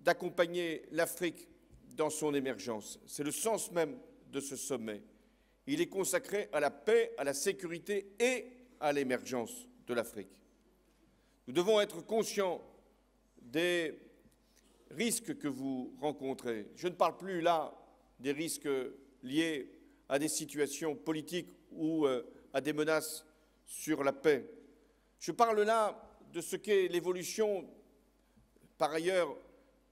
d'accompagner l'Afrique dans son émergence. C'est le sens même de ce sommet. Il est consacré à la paix, à la sécurité et à l'émergence de l'Afrique. Nous devons être conscients des risques que vous rencontrez. Je ne parle plus là des risques liés à des situations politiques ou à des menaces sur la paix. Je parle là de ce qu'est l'évolution, par ailleurs,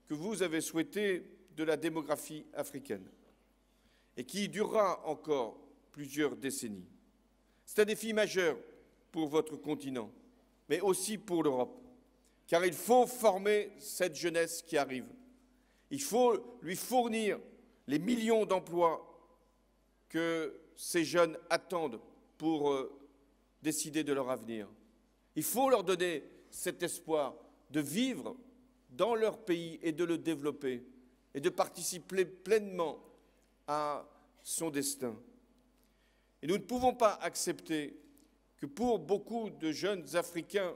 que vous avez souhaité de la démographie africaine et qui durera encore plusieurs décennies. C'est un défi majeur pour votre continent, mais aussi pour l'Europe, car il faut former cette jeunesse qui arrive. Il faut lui fournir les millions d'emplois que ces jeunes attendent pour décider de leur avenir. Il faut leur donner cet espoir de vivre dans leur pays et de le développer et de participer pleinement à son destin. Et nous ne pouvons pas accepter que pour beaucoup de jeunes Africains,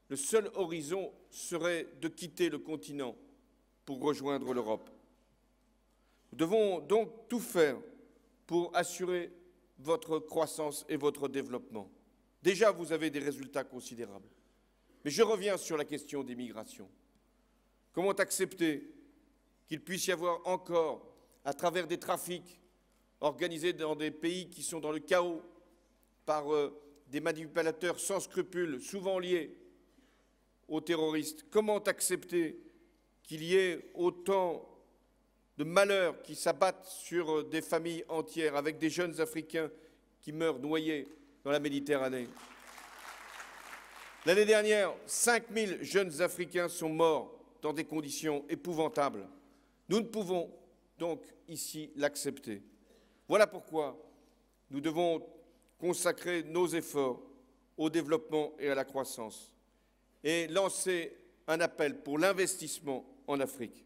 le seul horizon serait de quitter le continent pour rejoindre l'Europe. Nous devons donc tout faire pour assurer votre croissance et votre développement. Déjà, vous avez des résultats considérables. Mais je reviens sur la question des migrations. Comment accepter qu'il puisse y avoir encore, à travers des trafics organisés dans des pays qui sont dans le chaos, par des manipulateurs sans scrupules, souvent liés aux terroristes, comment accepter qu'il y ait autant de malheurs qui s'abattent sur des familles entières, avec des jeunes Africains qui meurent noyés dans la Méditerranée? L'année dernière, 5000 jeunes Africains sont morts dans des conditions épouvantables. Nous ne pouvons donc ici l'accepter. Voilà pourquoi nous devons consacrer nos efforts au développement et à la croissance et lancer un appel pour l'investissement en Afrique.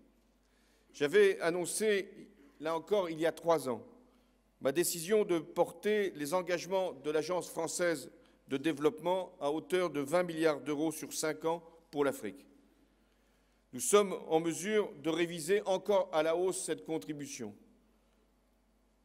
J'avais annoncé, là encore, il y a 3 ans, ma décision de porter les engagements de l'Agence française de développement à hauteur de 20 milliards d'euros sur 5 ans pour l'Afrique. Nous sommes en mesure de réviser encore à la hausse cette contribution.